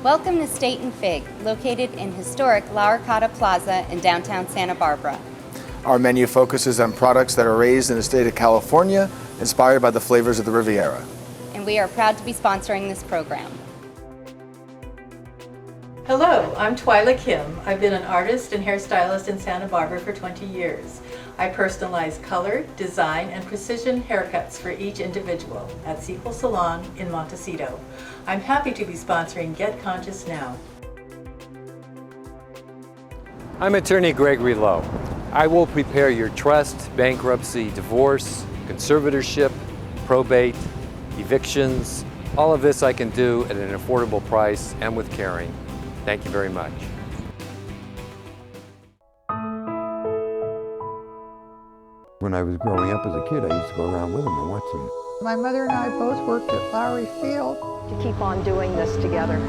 Welcome to State and Fig, located in historic La Arcada Plaza in downtown Santa Barbara. Our menu focuses on products that are raised in the state of California, inspired by the flavors of the Riviera. And we are proud to be sponsoring this program. Hello, I'm Twyla Kim. I've been an artist and hairstylist in Santa Barbara for 20 years. I personalize color, design, and precision haircuts for each individual at Sequel Salon in Montecito. I'm happy to be sponsoring Get Conscious Now. I'm attorney Gregory Lowe. I will prepare your trust, bankruptcy, divorce, conservatorship, probate, evictions. All of this I can do at an affordable price and with caring. Thank you very much. When I was growing up as a kid, I used to go around with them and watch them. My mother and I both worked at Lowry Field. To keep on doing this together.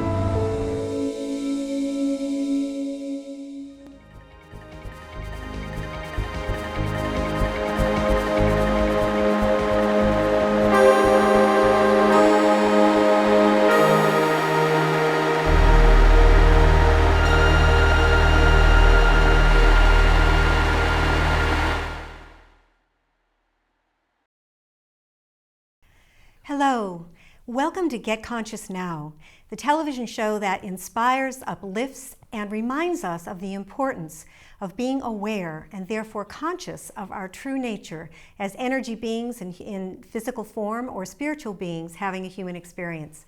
Hello, welcome to Get Conscious Now, the television show that inspires, uplifts, and reminds us of the importance of being aware and therefore conscious of our true nature as energy beings in physical form or spiritual beings having a human experience.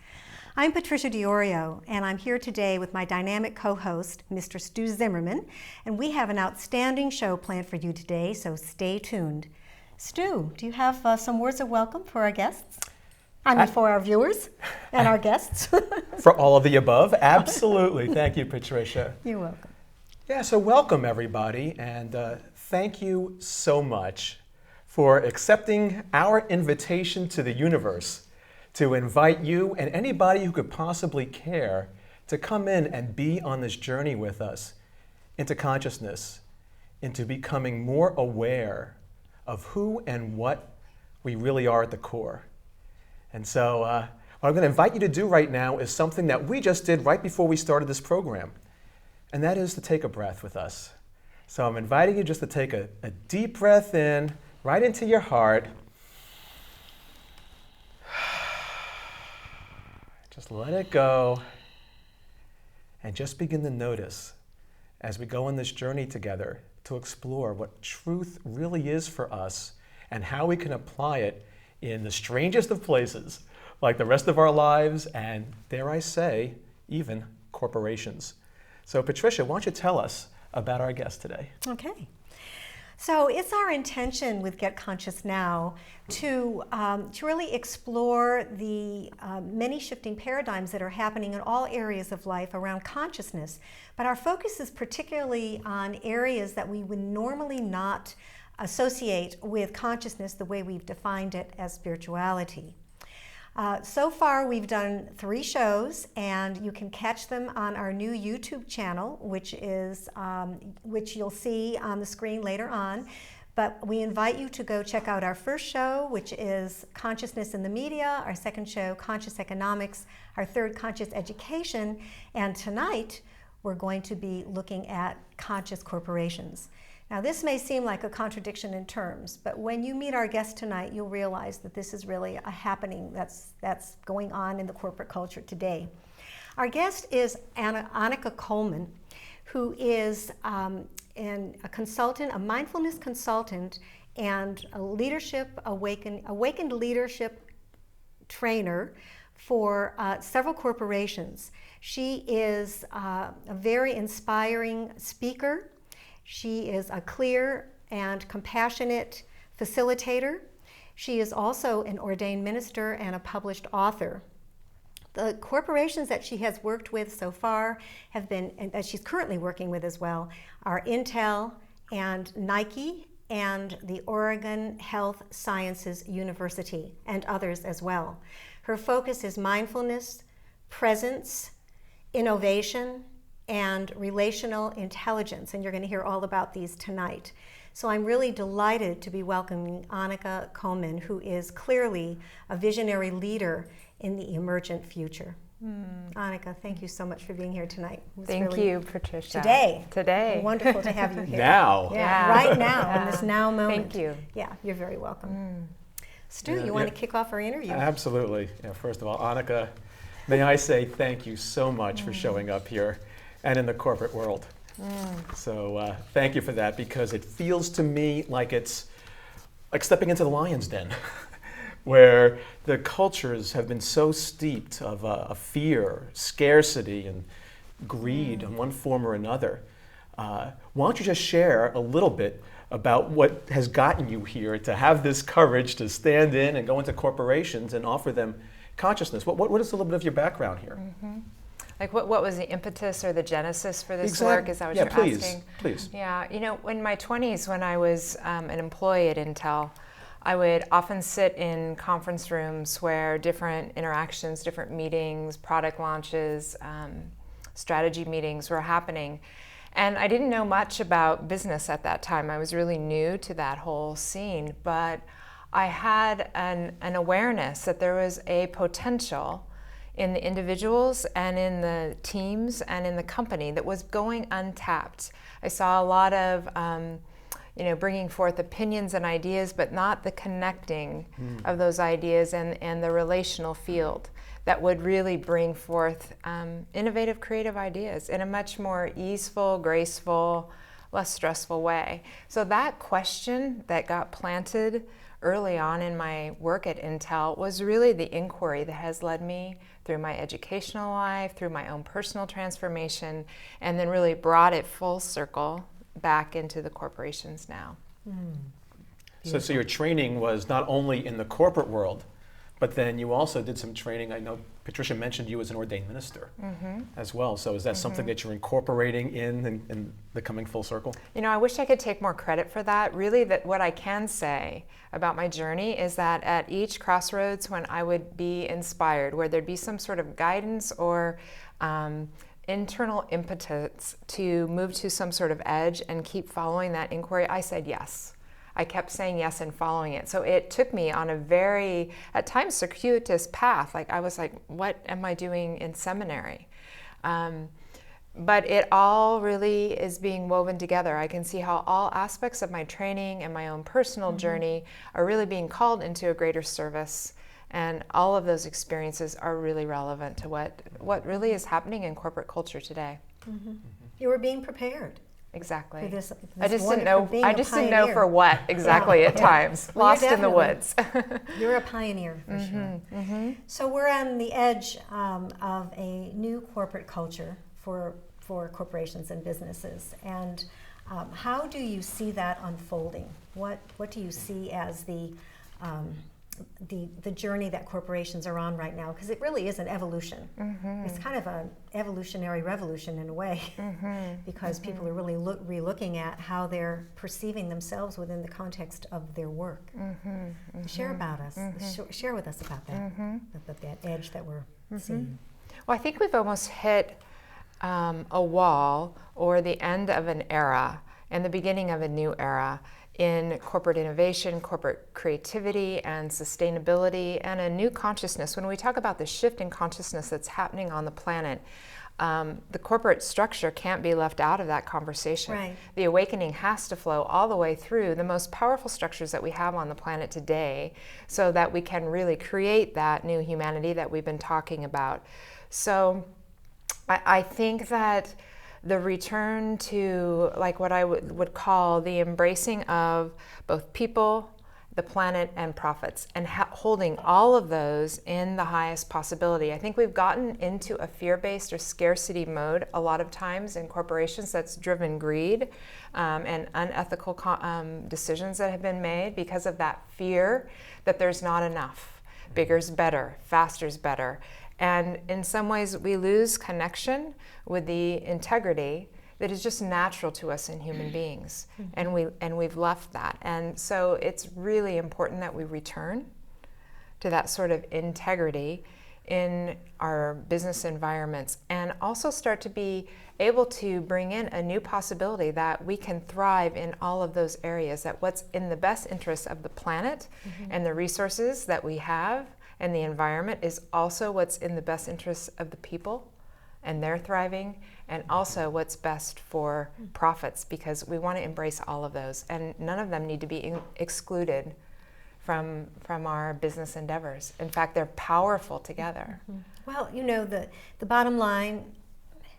I'm Patricia Diorio, and I'm here today with my dynamic co-host, Mr. Stu Zimmerman, and we have an outstanding show planned for you today, so stay tuned. Stu, do you have some words of welcome for our guests? I mean, for our viewers and our guests. For all of the above, absolutely. Thank you, Patricia. You're welcome. Yeah, so welcome everybody, and thank you so much for accepting our invitation to the universe to invite you and anybody who could possibly care to come in and be on this journey with us into consciousness, into becoming more aware of who and what we really are at the core. And so what I'm going to invite you to do right now is something that we just did right before we started this program, and that is to take a breath with us. So I'm inviting you just to take a deep breath in, right into your heart. Just let it go, and just begin to notice as we go on this journey together to explore what truth really is for us and how we can apply it in the strangest of places, like the rest of our lives and, dare I say, even corporations. So Patricia, why don't you tell us about our guest today? Okay. So it's our intention with Get Conscious Now to really explore the many shifting paradigms that are happening in all areas of life around consciousness. But our focus is particularly on areas that we would normally not associate with consciousness the way we've defined it as spirituality. So far we've done 3 shows, and you can catch them on our new YouTube channel, which you'll see on the screen later on. But we invite you to go check out our first show, which is Consciousness in the Media, our second show, Conscious Economics, our third, Conscious Education, and tonight we're going to be looking at conscious corporations. Now, this may seem like a contradiction in terms, but when you meet our guest tonight, you'll realize that this is really a happening that's going on in the corporate culture today. Our guest is Anakha Coman, who is a consultant, a mindfulness consultant, and a awakened leadership trainer for several corporations. She is a very inspiring speaker. She is a clear and compassionate facilitator. She is also an ordained minister and a published author. The corporations that she has worked with so far have been, and that she's currently working with as well, are Intel and Nike and the Oregon Health Sciences University and others as well. Her focus is mindfulness, presence, innovation, and relational intelligence, and you're going to hear all about these tonight. So I'm really delighted to be welcoming Anakha Coman, who is clearly a visionary leader in the emergent future. Anakha, thank you so much for being here tonight. It was Thank really you, Patricia. Today. Wonderful to have you here. Now. Yeah, right now, in this now moment. Thank you. Yeah, you're very welcome. Stu, you want to kick off our interview? Absolutely. First of all, Anakha, may I say thank you so much for showing up here and in the corporate world. So thank you for that, because it feels to me like it's like stepping into the lion's den, where the cultures have been so steeped of fear, scarcity, and greed in one form or another. Why don't you just share a little bit about what has gotten you here to have this courage to stand in and go into corporations and offer them consciousness? What is a little bit of your background here? Like what was the impetus or the genesis for this Exactly. work? Is that what Yeah, you're please, asking? please. Yeah, you know, in my 20s, when I was an employee at Intel, I would often sit in conference rooms where different interactions, different meetings, product launches, strategy meetings were happening. And I didn't know much about business at that time. I was really new to that whole scene, but I had an awareness that there was a potential in the individuals and in the teams and in the company that was going untapped. I saw a lot of bringing forth opinions and ideas, but not the connecting of those ideas and the relational field that would really bring forth innovative, creative ideas in a much more easeful, graceful, less stressful way. So that question that got planted early on in my work at Intel was really the inquiry that has led me through my educational life, through my own personal transformation, and then really brought it full circle back into the corporations now. So your training was not only in the corporate world, but then you also did some training. I know Patricia mentioned you as an ordained minister as well. So is that something that you're incorporating in and becoming full circle? You know, I wish I could take more credit for that. Really, that what I can say about my journey is that at each crossroads when I would be inspired, where there'd be some sort of guidance or internal impetus to move to some sort of edge and keep following that inquiry, I said yes. I kept saying yes and following it. So it took me on a very, at times, circuitous path. Like I was like, what am I doing in seminary? But it all really is being woven together. I can see how all aspects of my training and my own personal journey are really being called into a greater service. And all of those experiences are really relevant to what really is happening in corporate culture today. You were being prepared. Exactly. For this I just didn't know. being I a just didn't know pioneer. for what exactly at times. Well, you're Lost in the definitely- woods. You're a pioneer for sure. So we're on the edge of a new corporate culture for corporations and businesses. And how do you see that unfolding? What do you see as the journey that corporations are on right now? Because it really is an evolution. It's kind of an evolutionary revolution in a way, because people are really re-looking at how they're perceiving themselves within the context of their work. Share with us about that edge that we're seeing. Well, I think we've almost hit a wall or the end of an era and the beginning of a new era in corporate innovation, corporate creativity, and sustainability, and a new consciousness. When we talk about the shift in consciousness that's happening on the planet, the corporate structure can't be left out of that conversation. Right. The awakening has to flow all the way through the most powerful structures that we have on the planet today so that we can really create that new humanity that we've been talking about. So I think that the return to like what I would call the embracing of both people, the planet, and profits, and holding all of those in the highest possibility. I think we've gotten into a fear-based or scarcity mode a lot of times in corporations that's driven greed and unethical decisions that have been made because of that fear that there's not enough. Bigger's better, faster's better. And in some ways, we lose connection with the integrity that is just natural to us in human beings, and we've left that. And so it's really important that we return to that sort of integrity in our business environments, and also start to be able to bring in a new possibility that we can thrive in all of those areas. That what's in the best interest of the planet and the resources that we have and the environment is also what's in the best interests of the people and their thriving, and also what's best for profits, because we want to embrace all of those, and none of them need to be excluded from our business endeavors. In fact, they're powerful together. Well, you know, the bottom line,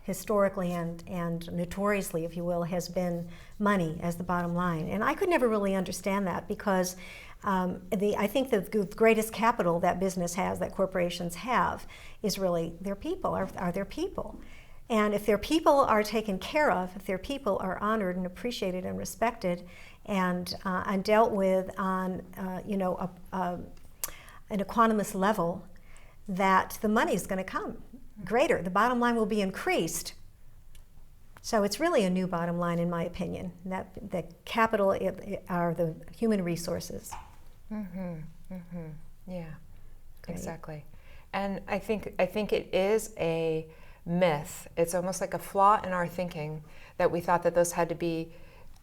historically and notoriously, if you will, has been money as the bottom line. And I could never really understand that, because I think the greatest capital that business has, that corporations have, is really their people, are their people. And if their people are taken care of, if their people are honored and appreciated and respected and dealt with on an equanimous level, that the money is going to come greater. The bottom line will be increased. So it's really a new bottom line, in my opinion. That the capital are the human resources. Yeah, great. Exactly. And I think it is a myth. It's almost like a flaw in our thinking that we thought that those had to be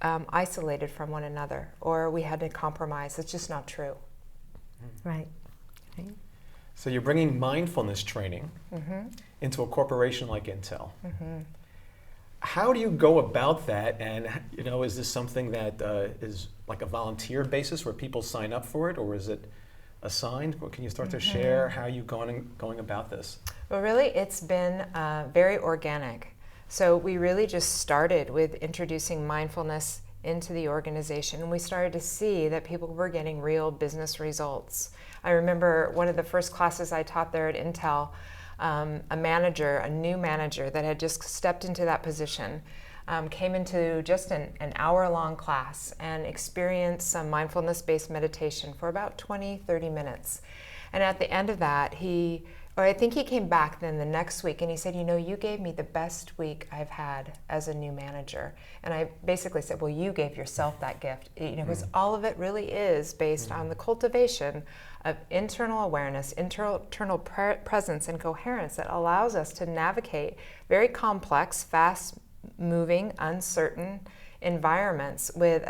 isolated from one another, or we had to compromise. It's just not true. Right. So you're bringing mindfulness training into a corporation like Intel. How do you go about that? And is this something that is like a volunteer basis where people sign up for it, or is it assigned? Or can you start to share how you're going about this? Well, really, it's been very organic. So we really just started with introducing mindfulness into the organization, and we started to see that people were getting real business results. I remember one of the first classes I taught there at Intel, a new manager that had just stepped into that position, came into just an hour-long class and experienced some mindfulness-based meditation for about 20-30 minutes. And at the end of that, I think he came back then the next week and he said, you gave me the best week I've had as a new manager. And I basically said, well, you gave yourself that gift. Because all of it really is based on the cultivation of internal awareness, internal presence and coherence that allows us to navigate very complex, fast-moving, uncertain environments with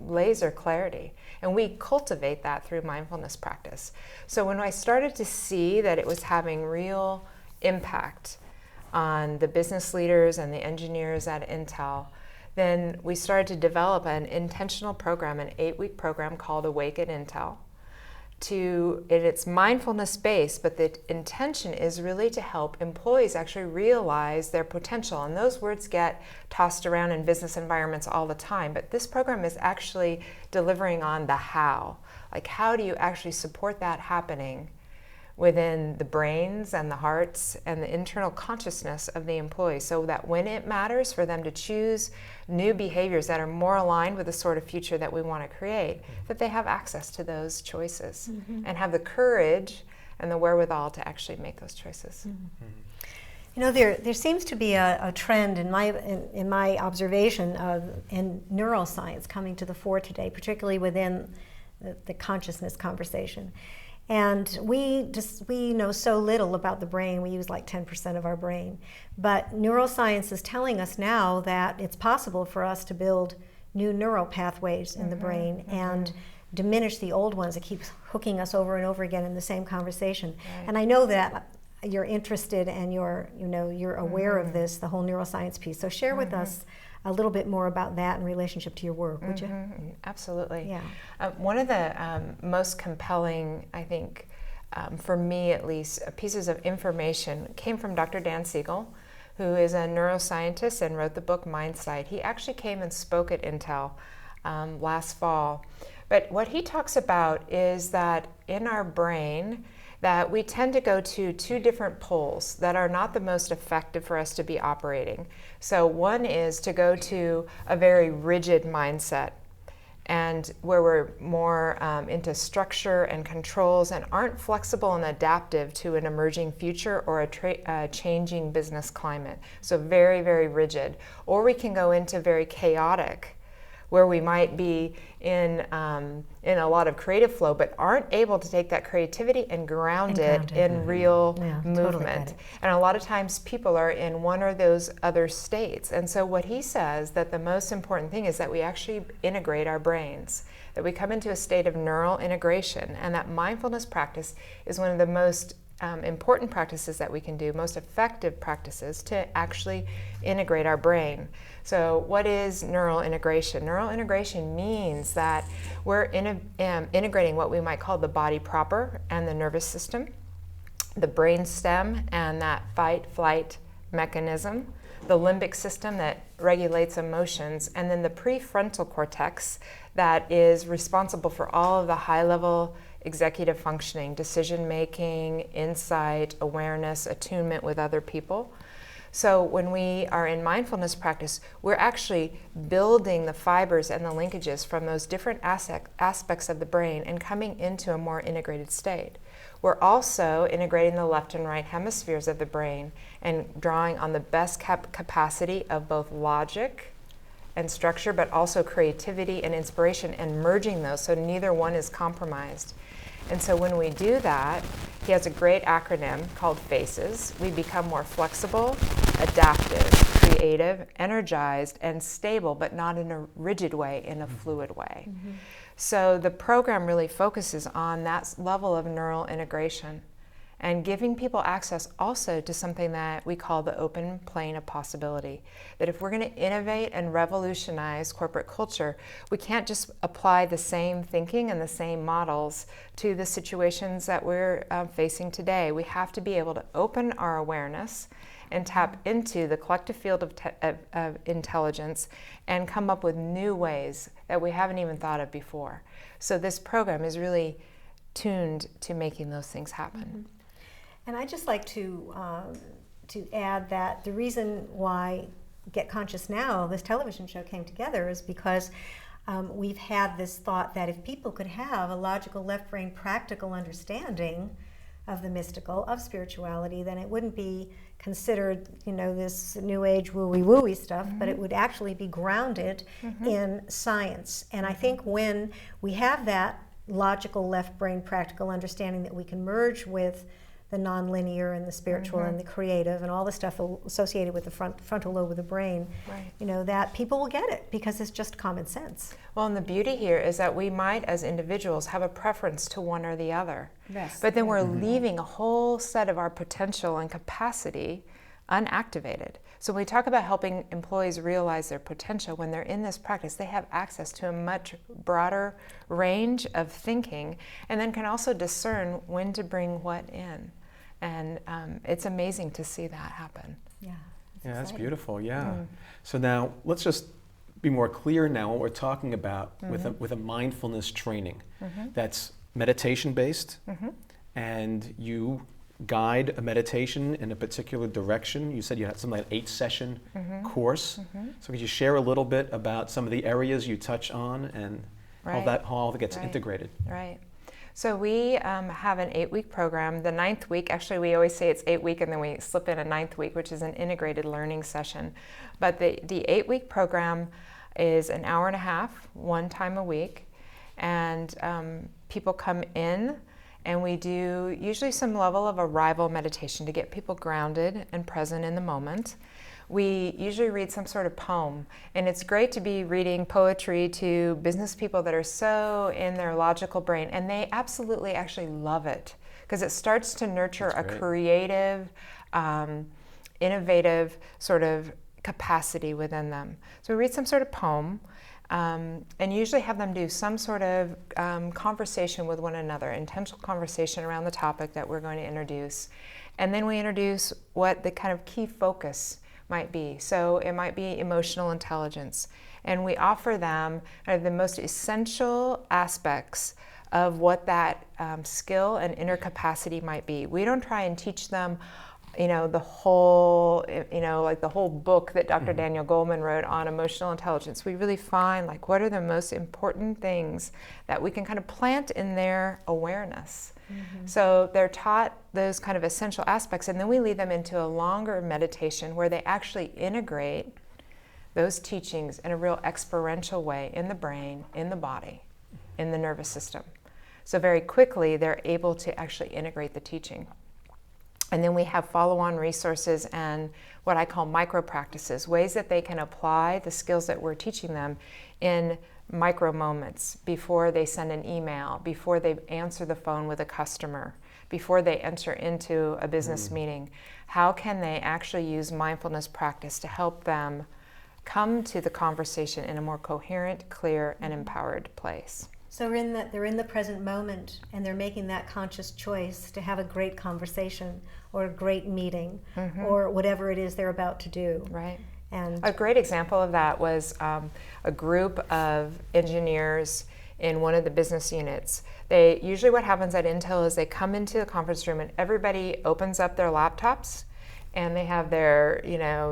laser clarity. And we cultivate that through mindfulness practice. So when I started to see that it was having real impact on the business leaders and the engineers at Intel, then we started to develop an intentional program, an 8-week program called Awaken Intel. It's mindfulness based, but the intention is really to help employees actually realize their potential. And those words get tossed around in business environments all the time, but this program is actually delivering on the how. Like, how do you actually support that happening within the brains and the hearts and the internal consciousness of the employees, so that when it matters for them to choose new behaviors that are more aligned with the sort of future that we want to create, that they have access to those choices and have the courage and the wherewithal to actually make those choices. There seems to be a trend in my observation in neuroscience coming to the fore today, particularly within the consciousness conversation. And we know so little about the brain. We use like 10% of our brain. But neuroscience is telling us now that it's possible for us to build new neural pathways in the brain and diminish the old ones that keep hooking us over and over again in the same conversation. Right. And I know that you're interested and you're aware of this, the whole neuroscience piece. So share with us a little bit more about that in relationship to your work, would you? Absolutely. Yeah. One of the most compelling, I think, for me at least, pieces of information came from Dr. Dan Siegel, who is a neuroscientist and wrote the book Mindsight. He actually came and spoke at Intel last fall. But what he talks about is that in our brain, that we tend to go to two different poles that are not the most effective for us to be operating. So one is to go to a very rigid mindset, and where we're more into structure and controls and aren't flexible and adaptive to an emerging future or a changing business climate. So very, very rigid. Or we can go into very chaotic, where we might be in a lot of creative flow, but aren't able to take that creativity and ground it in real movement. And a lot of times people are in one or those other states. And so what he says that the most important thing is that we actually integrate our brains, that we come into a state of neural integration, and that mindfulness practice is one of the most important practices that we can do, most effective practices to actually integrate our brain. So what is neural integration? Neural integration means that we're integrating what we might call the body proper and the nervous system, the brain stem and that fight-flight mechanism, the limbic system that regulates emotions, and then the prefrontal cortex that is responsible for all of the high-level executive functioning, decision-making, insight, awareness, attunement with other people. So when we are in mindfulness practice, we're actually building the fibers and the linkages from those different aspects of the brain and coming into a more integrated state. We're also integrating the left and right hemispheres of the brain and drawing on the best capacity of both logic and structure, but also creativity and inspiration, and merging those so neither one is compromised. And so when we do that, he has a great acronym called FACES. We become more flexible, adaptive, creative, energized, and stable, but not in a rigid way, in a fluid way. So the program really focuses on that level of neural integration and giving people access also to something that we call the open plane of possibility. That if we're going to innovate and revolutionize corporate culture, we can't just apply the same thinking and the same models to the situations that we're facing today. We have to be able to open our awareness and tap into the collective field of intelligence and come up with new ways that we haven't even thought of before. So this program is really tuned to making those things happen. And I'd just like to add that the reason why Get Conscious Now, this television show, came together is because we've had this thought that if people could have a logical left brain practical understanding of the mystical, of spirituality, then it wouldn't be considered, this new age wooey stuff, but it would actually be grounded in science. And I think when we have that logical left brain practical understanding that we can merge with the nonlinear and the spiritual and the creative and all the stuff associated with the frontal lobe of the brain, that people will get it because it's just common sense. Well, and the beauty here is that we might, as individuals, have a preference to one or the other. Yes. But then we're leaving a whole set of our potential and capacity unactivated. So when we talk about helping employees realize their potential, when they're in this practice, they have access to a much broader range of thinking and then can also discern when to bring what in. And it's amazing to see that happen. Yeah, that's beautiful, So now let's just be more clear now what we're talking about with a mindfulness training. That's meditation-based, and you guide a meditation in a particular direction. You said you had something like an 8-session course. So could you share a little bit about some of the areas you touch on and how all that gets integrated? Right. So we have an 8-week program. The 9th week, actually we always say it's 8-week and then we slip in a 9th week, which is an integrated learning session. But the 8-week program is an hour and a half, one time a week. And people come in and we do usually some level of arrival meditation to get people grounded and present in the moment. We usually read some sort of poem, and it's great to be reading poetry to business people that are so in their logical brain, and they absolutely actually love it because it starts to nurture a creative, innovative sort of capacity within them. So we read some sort of poem, and usually have them do some sort of conversation with one another, intentional conversation around the topic that we're going to introduce. And then we introduce what the kind of key focus might be. So it might be emotional intelligence. And we offer them the most essential aspects of what that skill and inner capacity might be. We don't try and teach them the whole, like the whole book that Dr. Daniel Goleman wrote on emotional intelligence. We really find what are the most important things that we can kind of plant in their awareness. So they're taught those kind of essential aspects, and then we lead them into a longer meditation where they actually integrate those teachings in a real experiential way in the brain, in the body, in the nervous system. So very quickly, they're able to actually integrate the teaching. And then we have follow-on resources and what I call micro practices, ways that they can apply the skills that we're teaching them in micro moments before they send an email, before they answer the phone with a customer, before they enter into a business meeting. How can they actually use mindfulness practice to help them come to the conversation in a more coherent, clear, and empowered place? So they're in the present moment, and they're making that conscious choice to have a great conversation or a great meeting or whatever it is they're about to do. Right. And a great example of that was a group of engineers in one of the business units. They usually, what happens at Intel is they come into the conference room and everybody opens up their laptops and they have their,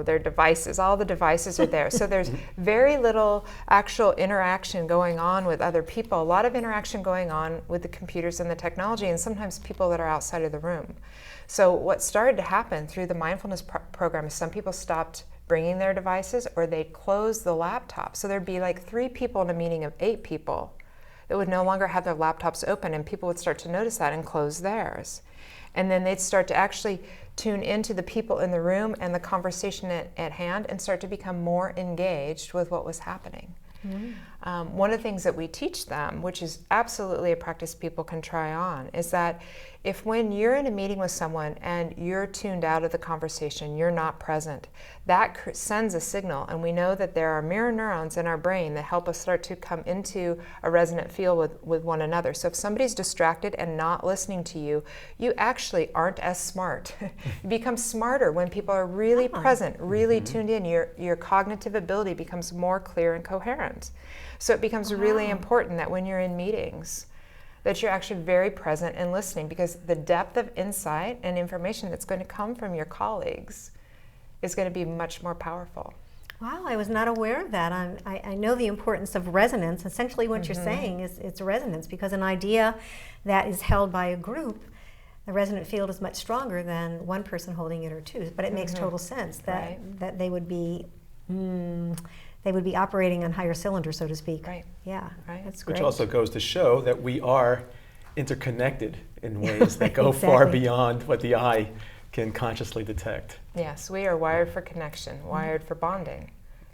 their devices. All the devices are there. So there's very little actual interaction going on with other people. A lot of interaction going on with the computers and the technology, and sometimes people that are outside of the room. So what started to happen through the mindfulness program is some people stopped bringing their devices, or they'd close the laptop. So there'd be like 3 people in a meeting of 8 people that would no longer have their laptops open, and people would start to notice that and close theirs. And then they'd start to actually tune into the people in the room and the conversation at hand and start to become more engaged with what was happening. One of the things that we teach them, which is absolutely a practice people can try on, is that if when you're in a meeting with someone and you're tuned out of the conversation, you're not present, that sends a signal. And we know that there are mirror neurons in our brain that help us start to come into a resonant field with one another. So if somebody's distracted and not listening to you, you actually aren't as smart. You become smarter when people are really present, really tuned in. Your cognitive ability becomes more clear and coherent. So it becomes really important that when you're in meetings, that you're actually very present and listening, because the depth of insight and information that's going to come from your colleagues is going to be much more powerful. Wow, I was not aware of that. I know the importance of resonance. Essentially what you're saying is it's resonance, because an idea that is held by a group, the resonant field is much stronger than one person holding it or two. But it makes total sense that, that they would be operating on higher cylinders, so to speak. Right. Yeah, right. That's great. Which also goes to show that we are interconnected in ways that go far beyond what the eye can consciously detect. Yes, we are wired for connection, wired for bonding.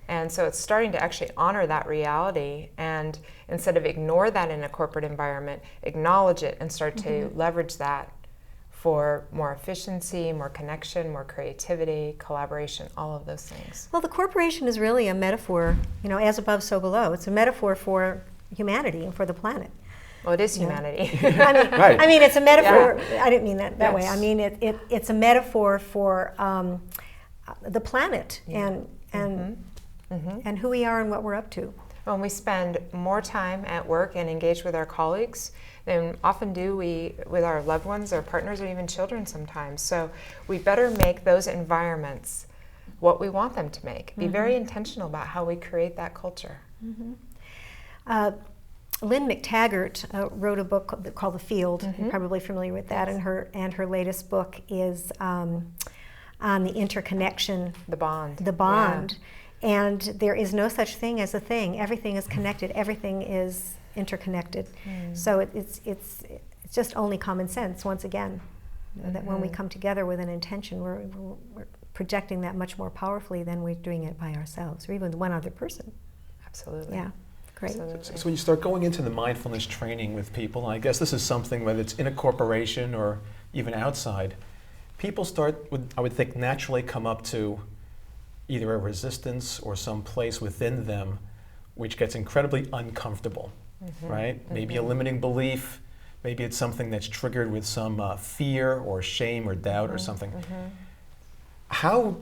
And so it's starting to actually honor that reality, and instead of ignore that in a corporate environment, acknowledge it and start to leverage that for more efficiency, more connection, more creativity, collaboration, all of those things. Well, the corporation is really a metaphor, as above, so below. It's a metaphor for humanity and for the planet. Well, it is humanity. I mean, it's a metaphor. I didn't mean that way. I mean, it's a metaphor for the planet and who we are and what we're up to. When we spend more time at work and engage with our colleagues than often do we with our loved ones, our partners, or even children sometimes. So we better make those environments what we want them to make. Be very intentional about how we create that culture. Lynn McTaggart wrote a book called The Field. You're probably familiar with that, and her latest book is on the interconnection. The bond. The bond. Yeah. And there is no such thing as a thing. Everything is connected. Everything is interconnected. So it's just only common sense, once again, that when we come together with an intention, we're projecting that much more powerfully than we're doing it by ourselves, or even with one other person. Absolutely. Yeah, great. So when you start going into the mindfulness training with people, I guess this is something, whether it's in a corporation or even outside, people I would think, naturally come up to either a resistance or some place within them which gets incredibly uncomfortable, right? Maybe a limiting belief, maybe it's something that's triggered with some fear or shame or doubt or something. How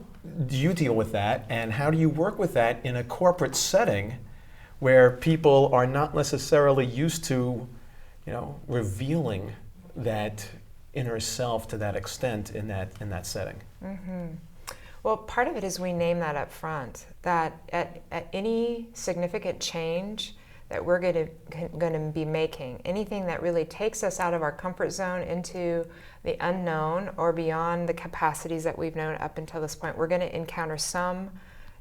do you deal with that, and how do you work with that in a corporate setting where people are not necessarily used to, revealing that inner self to that extent in that setting? Well, part of it is we name that up front, that at any significant change that we're going to be making, anything that really takes us out of our comfort zone into the unknown or beyond the capacities that we've known up until this point, we're going to encounter some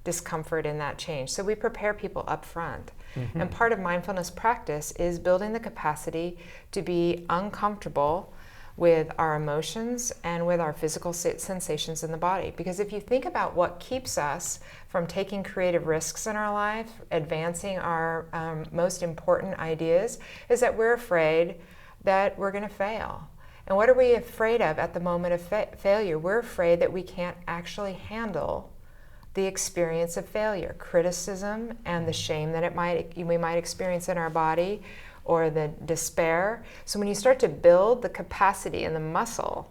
discomfort in that change. So we prepare people up front. And part of mindfulness practice is building the capacity to be uncomfortable with our emotions and with our physical sensations in the body. Because if you think about what keeps us from taking creative risks in our life, advancing our most important ideas, is that we're afraid that we're going to fail. And what are we afraid of at the moment of failure? We're afraid that we can't actually handle the experience of failure, criticism, and the shame that we might experience in our body, or the despair. So when you start to build the capacity and the muscle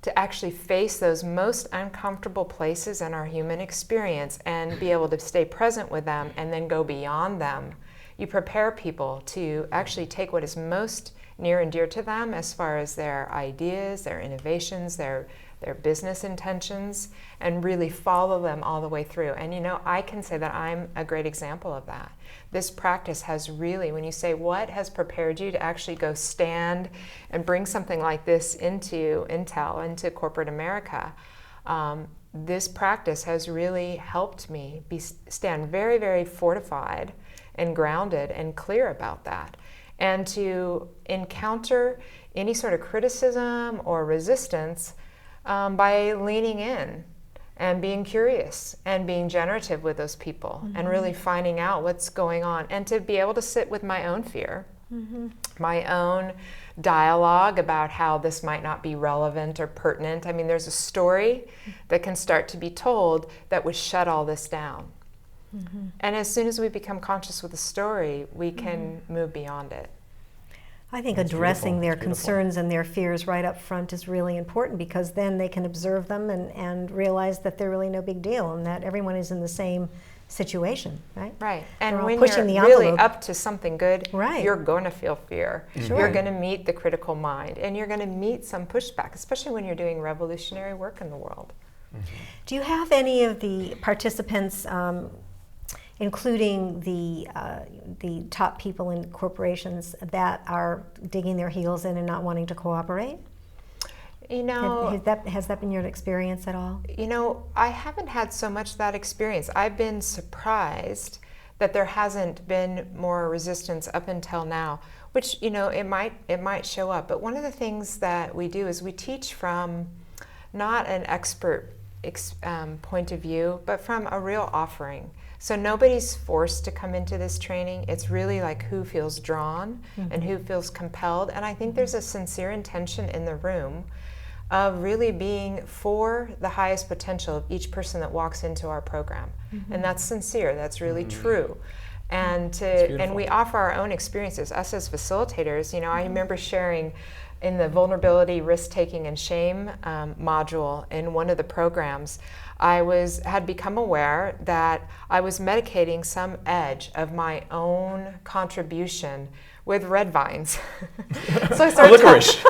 to actually face those most uncomfortable places in our human experience and be able to stay present with them and then go beyond them, you prepare people to actually take what is most near and dear to them as far as their ideas, their innovations, their business intentions, and really follow them all the way through. And I can say that I'm a great example of that. This practice has really, when you say what has prepared you to actually go stand and bring something like this into Intel, into corporate America, this practice has really helped me stand very, very fortified and grounded and clear about that. And to encounter any sort of criticism or resistance by leaning in and being curious and being generative with those people and really finding out what's going on, and to be able to sit with my own fear, my own dialogue about how this might not be relevant or pertinent. I mean, there's a story that can start to be told that would shut all this down. And as soon as we become conscious with the story, we can move beyond it. I think addressing their concerns and their fears right up front is really important, because then they can observe them and realize that they're really no big deal and that everyone is in the same situation, right? Right. And when you're really up to something good, you're going to feel fear. You're going to meet the critical mind, and you're going to meet some pushback, especially when you're doing revolutionary work in the world. Do you have any of the participants, including the top people in corporations, that are digging their heels in and not wanting to cooperate? Has that been your experience at all? I haven't had so much that experience. I've been surprised that there hasn't been more resistance up until now, which it might show up. But one of the things that we do is we teach from not an expert point of view, but from a real offering. So nobody's forced to come into this training. It's really like who feels drawn and who feels compelled. And I think there's a sincere intention in the room of really being for the highest potential of each person that walks into our program. And that's sincere, that's really true. And we offer our own experiences. Us as facilitators, I remember sharing in the vulnerability, risk-taking, and shame module in one of the programs, I had become aware that I was medicating some edge of my own contribution with red vines. So I started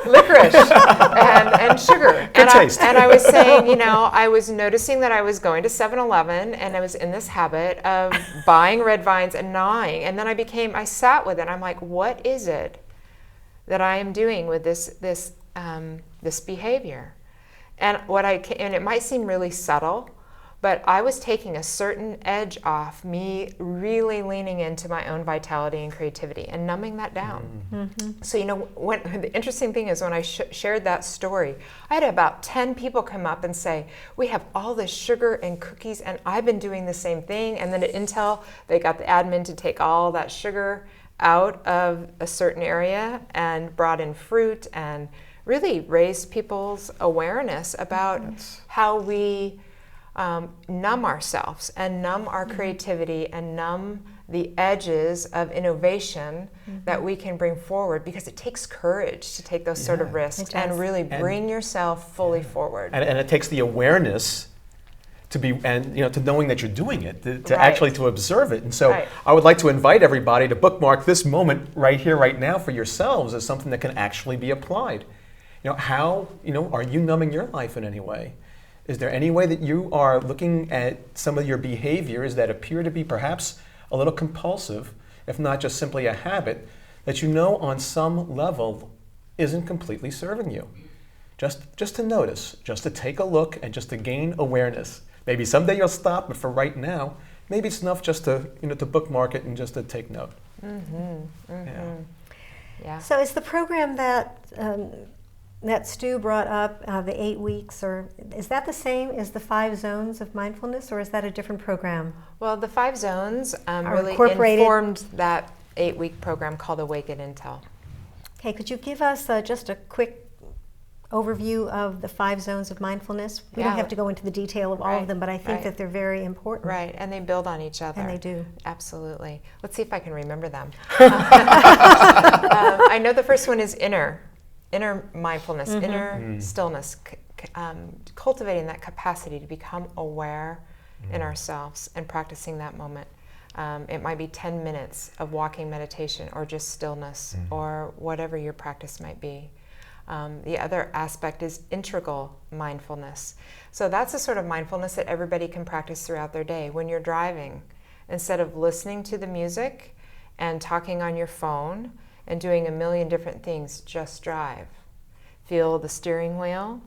licorice and sugar. Good taste. And I was saying, I was noticing that I was going to 7-Eleven and I was in this habit of buying red vines and gnawing. And then I sat with it. I'm like, what is it that I am doing with this behavior? And it might seem really subtle, but I was taking a certain edge off me, really leaning into my own vitality and creativity and numbing that down. So the interesting thing is when I shared that story, I had about 10 people come up and say, we have all this sugar and cookies and I've been doing the same thing. And then at Intel, they got the admin to take all that sugar out of a certain area and brought in fruit and really raised people's awareness about how we numb ourselves and numb our creativity and numb the edges of innovation that we can bring forward, because it takes courage to take those sort of risks and really bring yourself fully forward. And it takes the awareness to be, and to knowing that you're doing it, to actually to observe it. And so I would like to invite everybody to bookmark this moment right here, right now for yourselves as something that can actually be applied. How are you numbing your life in any way? Is there any way that you are looking at some of your behaviors that appear to be perhaps a little compulsive, if not just simply a habit, that on some level isn't completely serving you? Just to notice, just to take a look, and just to gain awareness. Maybe someday you'll stop, but for right now, maybe it's enough just to, to bookmark it and just to take note. Yeah. So is the program that that Stu brought up, the 8 weeks, or is that the same as the 5 zones of mindfulness, or is that a different program? Well, the 5 zones really incorporated. informed that 8-week program called Awaken Intel. Okay, could you give us just a quick overview of the 5 zones of mindfulness? We don't have to go into the detail of all of them, but I think that they're very important. Right, and they build on each other. And they do. Absolutely. Let's see if I can remember them. I know the first one is inner mindfulness, inner stillness, cultivating that capacity to become aware in ourselves and practicing that moment. It might be 10 minutes of walking meditation or just stillness or whatever your practice might be. The other aspect is integral mindfulness. So that's a sort of mindfulness that everybody can practice throughout their day. When you're driving, instead of listening to the music and talking on your phone and doing a million different things, just drive. Feel the steering wheel,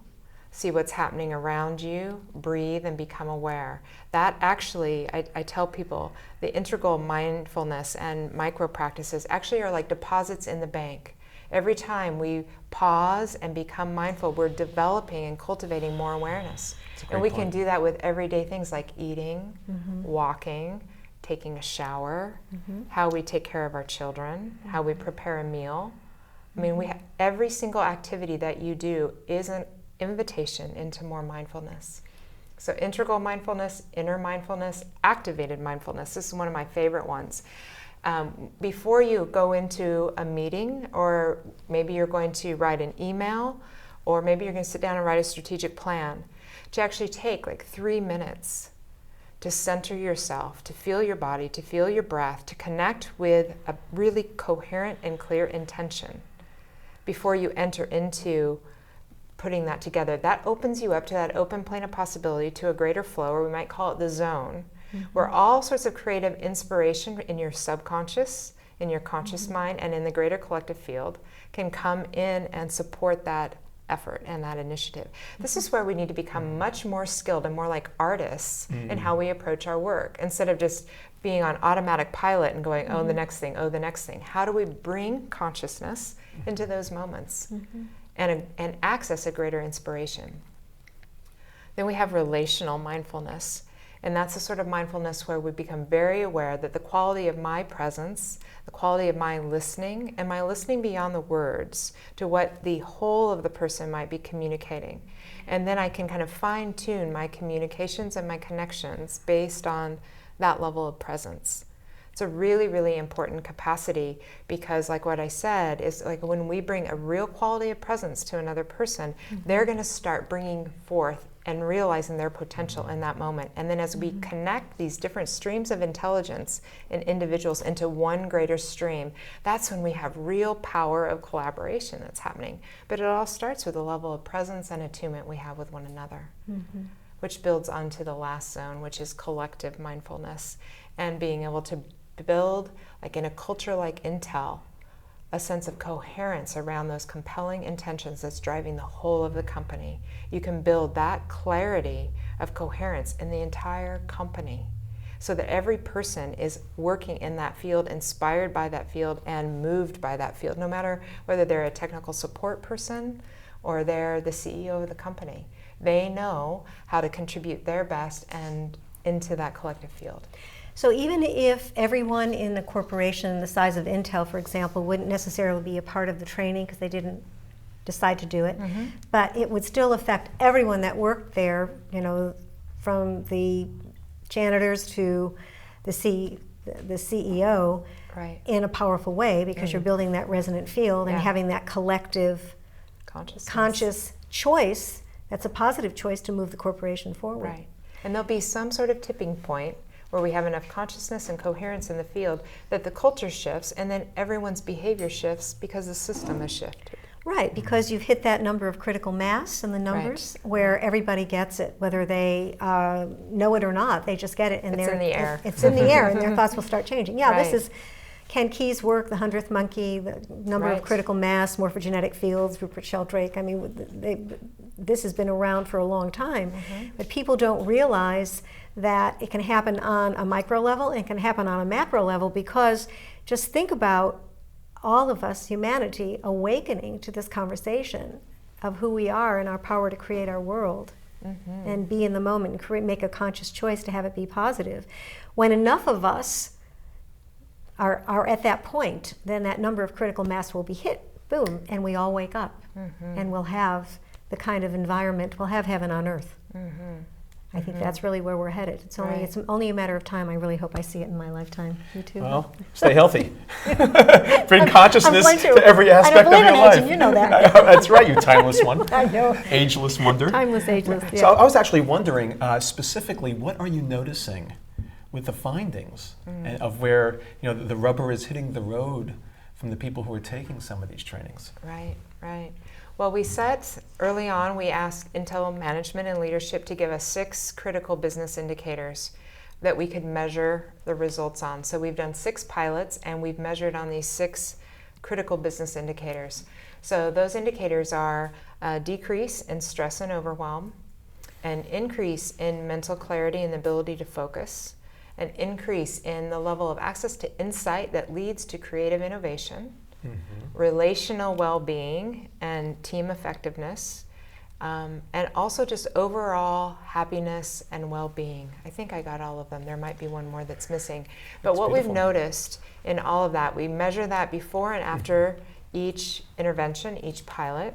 see what's happening around you, breathe and become aware. That actually, I tell people, the integral mindfulness and micro practices actually are like deposits in the bank. Every time we pause and become mindful, we're developing and cultivating more awareness. And we can do that with everyday things like eating, walking, taking a shower, how we take care of our children, how we prepare a meal. I mean, every single activity that you do is an invitation into more mindfulness. So integral mindfulness, inner mindfulness, activated mindfulness. This is one of my favorite ones. Before you go into a meeting, or maybe you're going to write an email, or maybe you're going to sit down and write a strategic plan, to actually take like 3 minutes to center yourself, to feel your body, to feel your breath, to connect with a really coherent and clear intention before you enter into putting that together. That opens you up to that open plane of possibility, to a greater flow, or we might call it the zone, where all sorts of creative inspiration in your subconscious, in your conscious mind, and in the greater collective field can come in and support that effort and that initiative. This is where we need to become much more skilled and more like artists in how we approach our work, instead of just being on automatic pilot and going, oh, the next thing, oh, the next thing. How do we bring consciousness into those moments and access a greater inspiration? Then we have relational mindfulness. And that's a sort of mindfulness where we become very aware that the quality of my presence, the quality of my listening, and my listening beyond the words to what the whole of the person might be communicating. And then I can kind of fine-tune my communications and my connections based on that level of presence. It's a really, really important capacity, because like what I said, is like when we bring a real quality of presence to another person, they're going to start bringing forth and realizing their potential in that moment. And then as we connect these different streams of intelligence in individuals into one greater stream, that's when we have real power of collaboration that's happening. But it all starts with the level of presence and attunement we have with one another, which builds onto the last zone, which is collective mindfulness, and being able to build, like in a culture like Intel, a sense of coherence around those compelling intentions that's driving the whole of the company. You can build that clarity of coherence in the entire company, so that every person is working in that field, inspired by that field, and moved by that field, no matter whether they're a technical support person or they're the CEO of the company. They know how to contribute their best and into that collective field. So even if everyone in the corporation the size of Intel, for example, wouldn't necessarily be a part of the training because they didn't decide to do it, but it would still affect everyone that worked there, you know, from the janitors to the CEO, in a powerful way, because you're building that resonant field and having that collective conscious choice. That's a positive choice to move the corporation forward. Right. And there'll be some sort of tipping point where we have enough consciousness and coherence in the field that the culture shifts, and then everyone's behavior shifts because the system has shifted. Right, because you've hit that number of critical mass in the numbers where everybody gets it, whether they know it or not. They just get it, and it's in the air. It's in the air, and their thoughts will start changing. Yeah, this is, Ken Key's work, The 100th Monkey, the number of critical mass, morphogenetic fields, Rupert Sheldrake. I mean, this has been around for a long time, but people don't realize that it can happen on a micro level and it can happen on a macro level, because just think about all of us, humanity, awakening to this conversation of who we are and our power to create our world and be in the moment and make a conscious choice to have it be positive. When enough of us are at that point, then that number of critical mass will be hit, boom, and we all wake up and we'll have the kind of environment, we'll have heaven on earth. I think that's really where we're headed. It's only a matter of time. I really hope I see it in my lifetime. You too. Well, stay healthy. Bring consciousness to every aspect of your life. Aging, you know that. That's right, you timeless one. I know. Ageless wonder. Timeless, ageless. Yeah. So I was actually wondering, specifically, what are you noticing with the findings of where the rubber is hitting the road from the people who are taking some of these trainings? Right. Well, we set early on, we asked Intel management and leadership to give us 6 critical business indicators that we could measure the results on. So we've done 6 pilots and we've measured on these 6 critical business indicators. So those indicators are a decrease in stress and overwhelm, an increase in mental clarity and the ability to focus, an increase in the level of access to insight that leads to creative innovation, relational well-being and team effectiveness, and also just overall happiness and well-being. I think I got all of them. There might be one more that's missing. But what we've noticed in all of that, we measure that before and after each intervention, each pilot.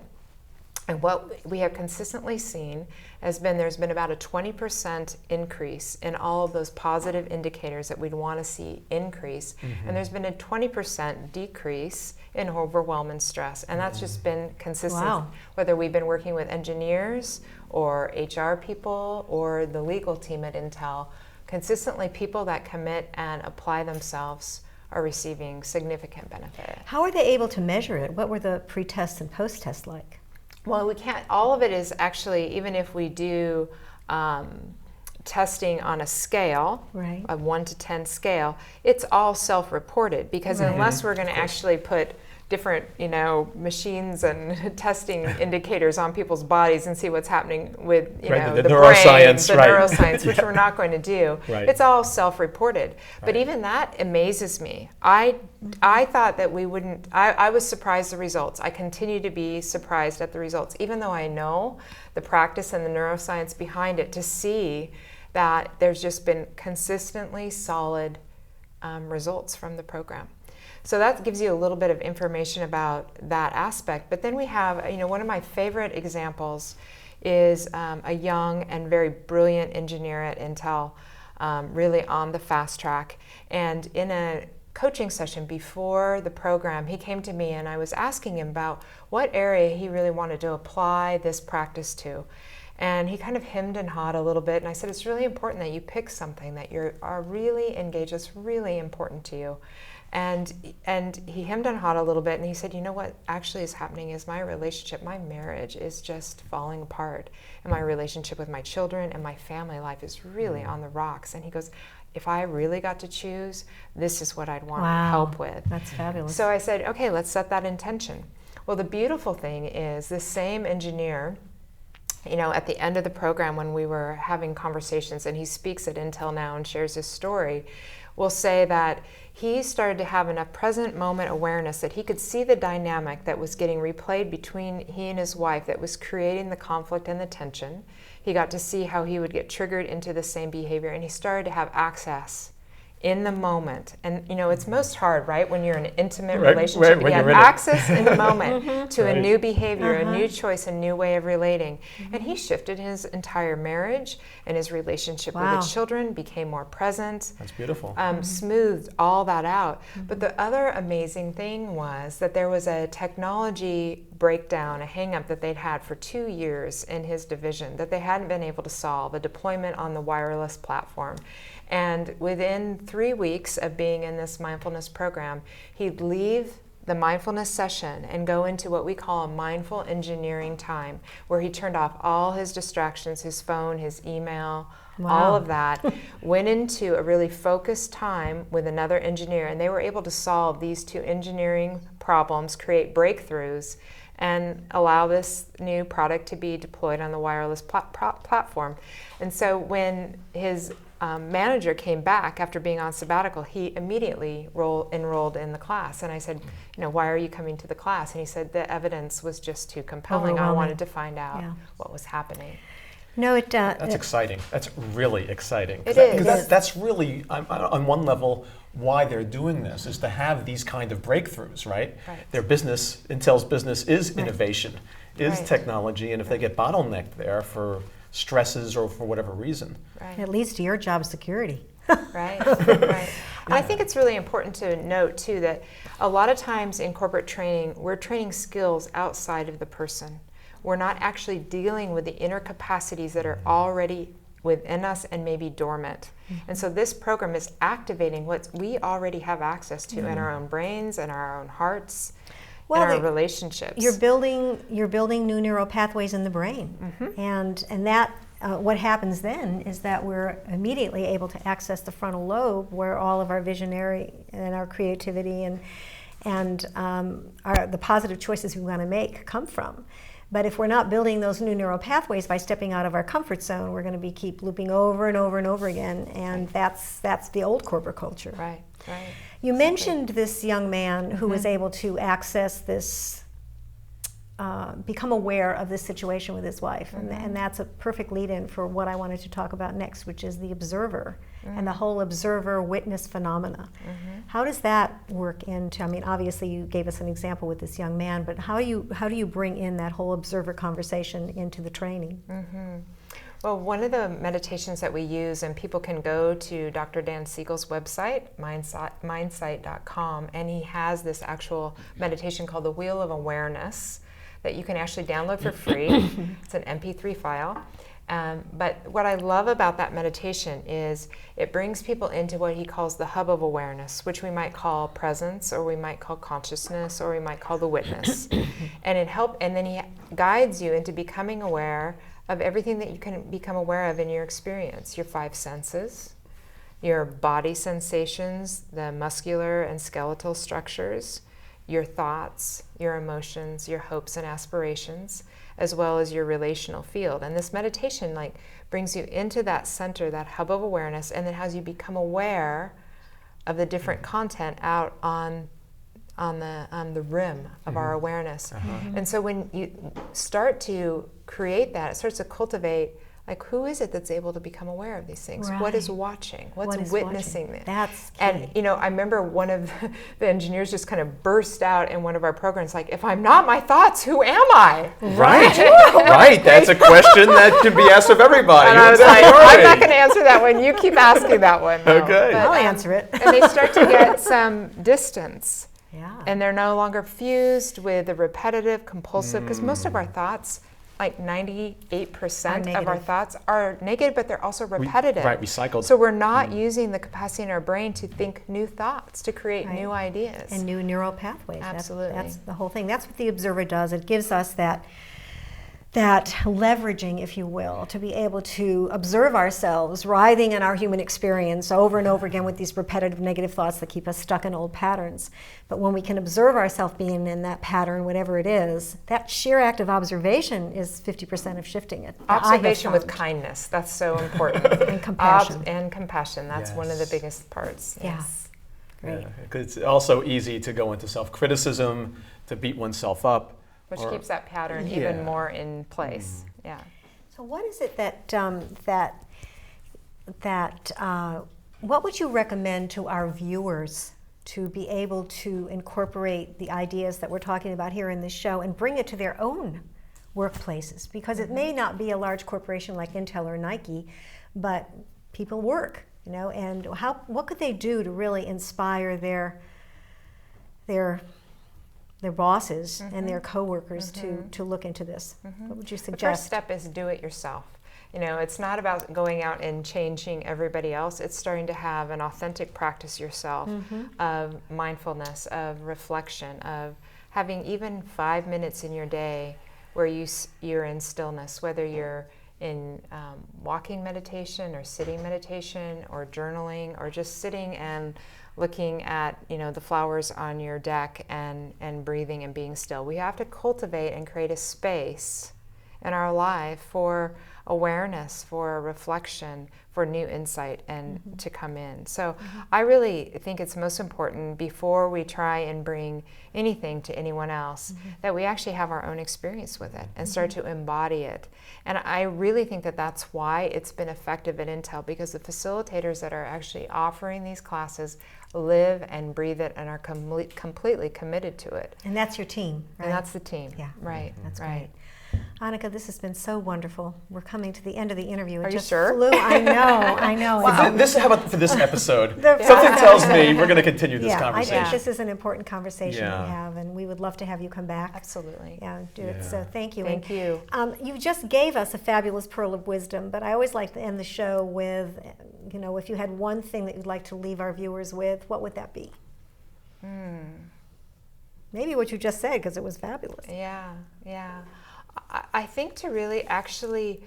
And what we have consistently seen has been there's been about a 20% increase in all of those positive indicators that we'd want to see increase. And there's been a 20% decrease in overwhelm and stress. And that's just been consistent, whether we've been working with engineers or HR people or the legal team at Intel. Consistently, people that commit and apply themselves are receiving significant benefit. How are they able to measure it? What were the pre-tests and post-tests like? Well, we can't, all of it is actually, even if we do testing on a scale, a 1 to 10 scale, it's all self-reported, because unless we're going to actually put different, machines and testing indicators on people's bodies and see what's happening with, the neuroscience, brain, neuroscience, which we're not going to do. It's all self-reported. But even that amazes me. I thought that we wouldn't, I was surprised at the results. I continue to be surprised at the results, even though I know the practice and the neuroscience behind it, to see that there's just been consistently solid results from the program. So that gives you a little bit of information about that aspect. But then we have, one of my favorite examples is a young and very brilliant engineer at Intel, really on the fast track. And in a coaching session before the program, he came to me and I was asking him about what area he really wanted to apply this practice to. And he kind of hemmed and hawed a little bit, and I said, it's really important that you pick something that you are really engaged, that's really important to you. And he hemmed and hawed a little bit, and he said, what actually is happening is my relationship, my marriage is just falling apart, and my relationship with my children and my family life is really on the rocks. And he goes, if I really got to choose, this is what I'd want help with. That's fabulous. So I said, okay, let's set that intention. Well, the beautiful thing is this same engineer, at the end of the program when we were having conversations, and he speaks at Intel now and shares his story, will say that he started to have enough present moment awareness that he could see the dynamic that was getting replayed between he and his wife that was creating the conflict and the tension. He got to see how he would get triggered into the same behavior, and he started to have access in the moment. And it's most hard, right, when you're in an intimate relationship. You have access in the moment to a new behavior, a new choice, a new way of relating. And he shifted his entire marriage, and his relationship with the children became more present. That's beautiful. Smoothed all that out. But the other amazing thing was that there was a technology breakdown, a hang-up that they'd had for 2 years in his division that they hadn't been able to solve, a deployment on the wireless platform. And within 3 weeks of being in this mindfulness program, he'd leave the mindfulness session and go into what we call a mindful engineering time, where he turned off all his distractions, his phone, his email, all of that, went into a really focused time with another engineer, and they were able to solve these two engineering problems, create breakthroughs, and allow this new product to be deployed on the wireless platform. And so when his manager came back after being on sabbatical, he immediately enrolled in the class. And I said, why are you coming to the class? And he said the evidence was just too compelling. I wanted to find out what was happening. No, that's exciting. That's really exciting. It is. Because that's really, on one level, why they're doing this, is to have these kind of breakthroughs, right? Their business, Intel's business is innovation, is technology, and if they get bottlenecked there for stresses or for whatever reason. It leads to your job security. Right. And I think it's really important to note, too, that a lot of times in corporate training, we're training skills outside of the person. We're not actually dealing with the inner capacities that are already within us and maybe dormant. And so this program is activating what we already have access to in our own brains and our own hearts, and our relationships. You're building new neural pathways in the brain, and that what happens then is that we're immediately able to access the frontal lobe, where all of our visionary and our creativity and the positive choices we want to make come from. But if we're not building those new neural pathways by stepping out of our comfort zone, we're going to keep looping over and over and over again, and that's the old corporate culture. Right. You mentioned this young man who was able to access this, become aware of this situation with his wife, and that's a perfect lead-in for what I wanted to talk about next, which is the observer and the whole observer-witness phenomena. How does that work into, obviously you gave us an example with this young man, but how do you bring in that whole observer conversation into the training? Well, one of the meditations that we use, and people can go to Dr. Dan Siegel's website, mindsight.com, and he has this actual meditation called the Wheel of Awareness that you can actually download for free. It's an MP3 file. But what I love about that meditation is it brings people into what he calls the hub of awareness, which we might call presence, or we might call consciousness, or we might call the witness. And then he guides you into becoming aware of everything that you can become aware of in your experience, your 5 senses, your body sensations, the muscular and skeletal structures, your thoughts, your emotions, your hopes and aspirations, as well as your relational field. And this meditation brings you into that center, that hub of awareness, and then has you become aware of the different content out on the rim of our awareness. And so when you start to create that, it starts to cultivate, who is it that's able to become aware of these things? What is watching? What's witnessing this? That's key. And I remember one of the engineers just kind of burst out in one of our programs, if I'm not my thoughts, who am I? Right. That's a question that can be asked of everybody. And I was like, I'm not going to answer that one. You keep asking that one. No. Okay. I'll answer it. And they start to get some distance. Yeah. And they're no longer fused with the repetitive, compulsive, because most of our thoughts, 98% of our thoughts are negative, but they're also repetitive. Recycled. So we're not using the capacity in our brain to think new thoughts, to create new ideas. And new neural pathways. Absolutely. That's the whole thing. That's what the observer does. It gives us that leveraging, if you will, to be able to observe ourselves writhing in our human experience over and over again with these repetitive negative thoughts that keep us stuck in old patterns. But when we can observe ourselves being in that pattern, whatever it is, that sheer act of observation is 50% of shifting it. Observation with kindness, that's so important. And compassion. And compassion, that's one of the biggest parts. Yes. Great. Because it's also easy to go into self-criticism, to beat oneself up. Which keeps that pattern even more in place. So what is it what would you recommend to our viewers to be able to incorporate the ideas that we're talking about here in this show and bring it to their own workplaces? Because it may not be a large corporation like Intel or Nike, but people work, and what could they do to really inspire their bosses and their coworkers to look into this? What would you suggest? The first step is do it yourself. It's not about going out and changing everybody else. It's starting to have an authentic practice yourself of mindfulness, of reflection, of having even 5 minutes in your day where you're in stillness, whether you're walking meditation or sitting meditation or journaling or just sitting and looking at the flowers on your deck and breathing and being still. We have to cultivate and create a space in our life for awareness, for reflection, for new insight and to come in. So I really think it's most important before we try and bring anything to anyone else that we actually have our own experience with it and start to embody it. And I really think that that's why it's been effective at Intel, because the facilitators that are actually offering these classes live and breathe it and are completely committed to it. And that's your team, right? And that's the team. Yeah. Right. That's right. great. Anakha, this has been so wonderful. We're coming to the end of the interview. It Are you just sure? flew. I know. Wow. How about for this episode? Something tells me we're going to continue this conversation. I think this is an important conversation Yeah. to have, and we would love to have you come back. Absolutely. Yeah, do it. So thank you. Thank you. You just gave us a fabulous pearl of wisdom, but I always like to end the show with, if you had one thing that you'd like to leave our viewers with, what would that be? Maybe what you just said, because it was fabulous. Yeah. I think to really actually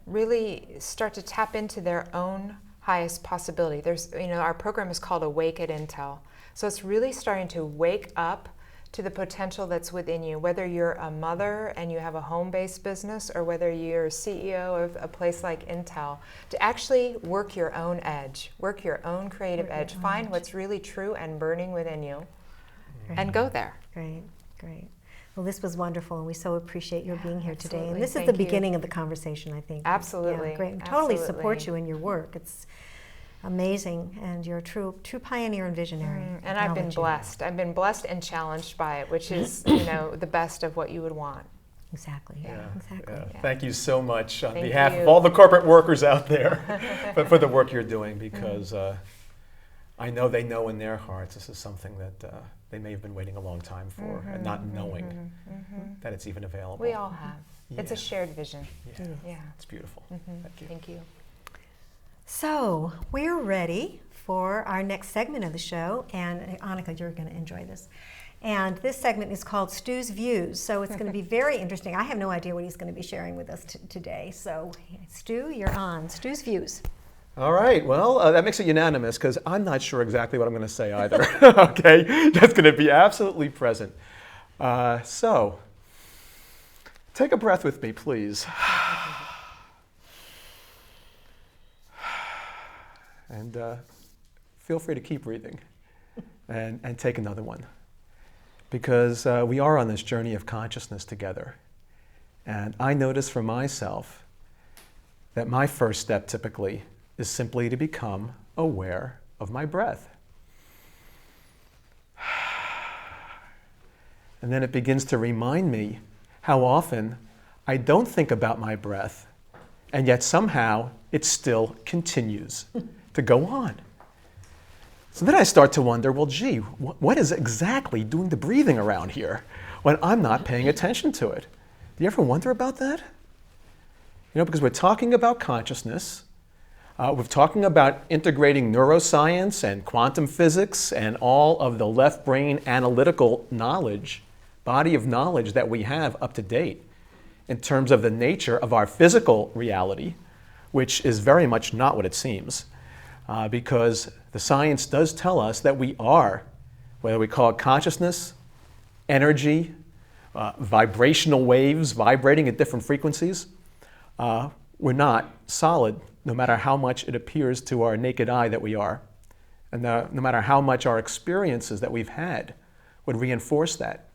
really start to tap into their own highest possibility. There's, our program is called Awaken Intel. So it's really starting to wake up to the potential that's within you, whether you're a mother and you have a home-based business or whether you're CEO of a place like Intel, to actually work your own edge, work your own creative edge, find what's really true and burning within you, and go there. Great. Well, this was wonderful, and we so appreciate your being here today. And this is Thank the you. beginning of the conversation, I think. Absolutely. Yeah, great. And totally Absolutely. support you in your work. It's amazing, and you're a true pioneer and visionary. And I've been blessed. I've been blessed and challenged by it, which is, the best of what you would want. Exactly. Exactly. Yeah. Thank you so much on Thank behalf you. of all the corporate workers out there, but for the work you're doing, because I know they know in their hearts this is something that they may have been waiting a long time for and not knowing that it's even available. We all have. It's a shared vision. Yeah. It's beautiful. Thank you. Thank you. So we're ready for our next segment of the show, and Anakha, you're going to enjoy this. And this segment is called Stu's Views, so it's going to be very interesting. I have no idea what he's going to be sharing with us today. So Stu, you're on. Stu's Views. All right, well, that makes it unanimous because I'm not sure exactly what I'm going to say either. Okay, that's going to be absolutely present. So, take a breath with me, please. And feel free to keep breathing and take another one. Because we are on this journey of consciousness together. And I notice for myself that my first step typically is simply to become aware of my breath. And then it begins to remind me how often I don't think about my breath, and yet somehow it still continues to go on. So then I start to wonder, well, gee, what is exactly doing the breathing around here when I'm not paying attention to it? Do you ever wonder about that? Because we're talking about consciousness. We're talking about integrating neuroscience and quantum physics and all of the left brain analytical knowledge, body of knowledge that we have up to date in terms of the nature of our physical reality, which is very much not what it seems, because the science does tell us that we are, whether we call it consciousness, energy, vibrational waves vibrating at different frequencies, we're not solid, no matter how much it appears to our naked eye that we are, and no matter how much our experiences that we've had would reinforce that.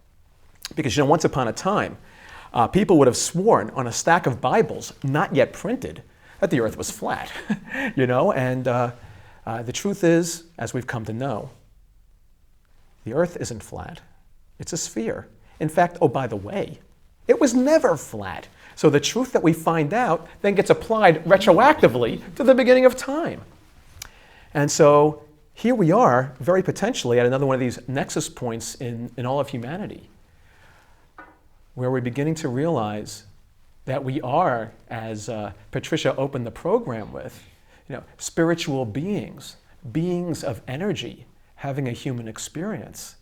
Because once upon a time, people would have sworn on a stack of Bibles, not yet printed, that the earth was flat, and the truth is, as we've come to know, the earth isn't flat, it's a sphere. In fact, oh, by the way, it was never flat. So the truth that we find out then gets applied retroactively to the beginning of time. And so here we are, very potentially, at another one of these nexus points in all of humanity, where we're beginning to realize that we are, as Patricia opened the program with, spiritual beings, beings of energy, having a human experience,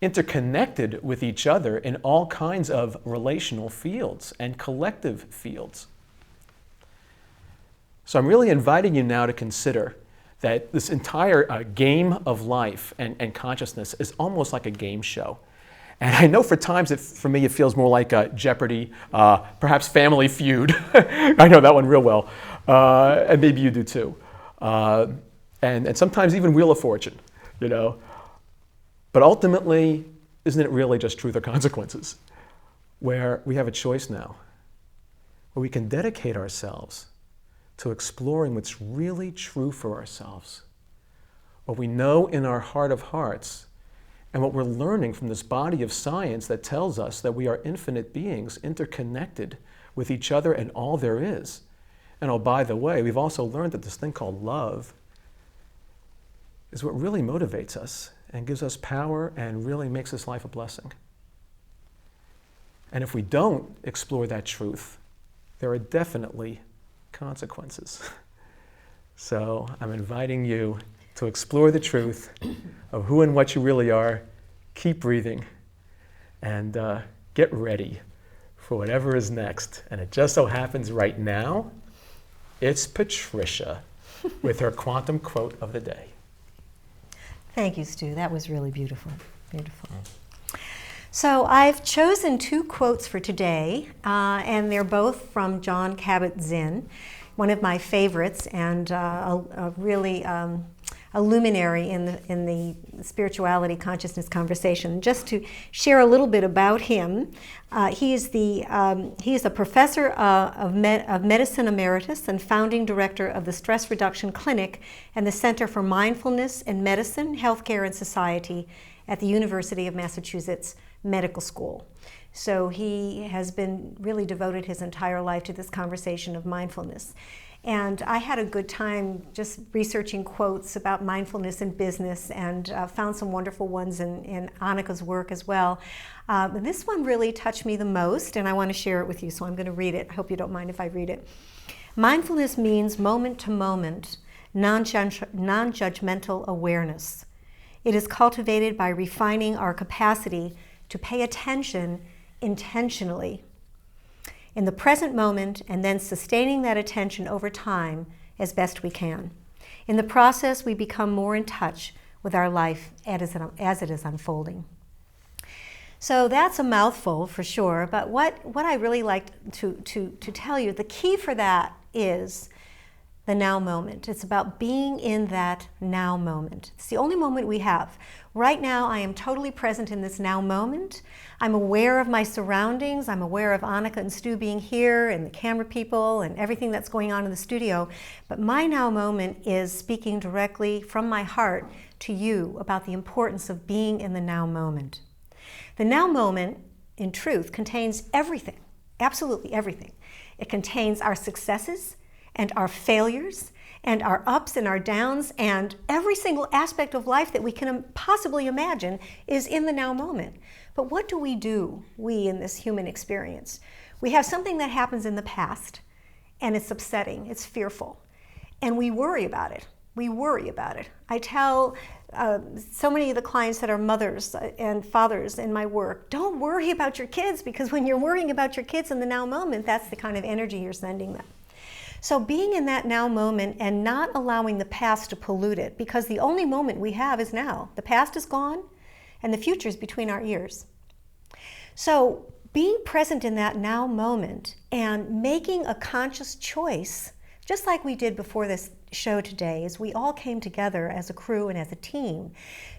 interconnected with each other in all kinds of relational fields and collective fields. So I'm really inviting you now to consider that this entire game of life and consciousness is almost like a game show. And I know for times, for me, it feels more like Jeopardy, perhaps Family Feud. I know that one real well. And maybe you do too. And sometimes even Wheel of Fortune, you know. But ultimately, isn't it really just truth or consequences? Where we have a choice now, where we can dedicate ourselves to exploring what's really true for ourselves, what we know in our heart of hearts, and what we're learning from this body of science that tells us that we are infinite beings interconnected with each other and all there is. And oh, by the way, we've also learned that this thing called love is what really motivates us and gives us power and really makes this life a blessing. And if we don't explore that truth, there are definitely consequences. So I'm inviting you to explore the truth of who and what you really are, keep breathing, and get ready for whatever is next. And it just so happens right now, it's Patricia with her quantum quote of the day. Thank you, Stu. That was really beautiful. Beautiful. So I've chosen two quotes for today, and they're both from Jon Kabat-Zinn, one of my favorites, and really a luminary in the spirituality consciousness conversation. Just to share a little bit about him, he is a professor of medicine emeritus and founding director of the Stress Reduction Clinic and the Center for Mindfulness in Medicine, Healthcare, and Society at the University of Massachusetts Medical School. So he has been really devoted his entire life to this conversation of mindfulness. And I had a good time just researching quotes about mindfulness in business and found some wonderful ones in Anakha's work as well. But this one really touched me the most, and I want to share it with you, so I'm going to read it. I hope you don't mind if I read it. Mindfulness means moment-to-moment, non-judgmental awareness. It is cultivated by refining our capacity to pay attention intentionally in the present moment, and then sustaining that attention over time as best we can. In the process, we become more in touch with our life as it is unfolding. So that's a mouthful for sure, but what I really like to tell you, the key for that is the now moment. It's about being in that now moment. It's the only moment we have. Right now, I am totally present in this now moment. I'm aware of my surroundings. I'm aware of Anakha and Stu being here and the camera people and everything that's going on in the studio. But my now moment is speaking directly from my heart to you about the importance of being in the now moment. The now moment, in truth, contains everything, absolutely everything. It contains our successes and our failures and our ups and our downs, and every single aspect of life that we can possibly imagine is in the now moment. But what do, we in this human experience? We have something that happens in the past, and it's upsetting, it's fearful, and we worry about it. We worry about it. I tell so many of the clients that are mothers and fathers in my work, don't worry about your kids, because when you're worrying about your kids in the now moment, that's the kind of energy you're sending them. So being in that now moment and not allowing the past to pollute it, because the only moment we have is now. The past is gone and the future is between our ears. So being present in that now moment and making a conscious choice, just like we did before this show today, as we all came together as a crew and as a team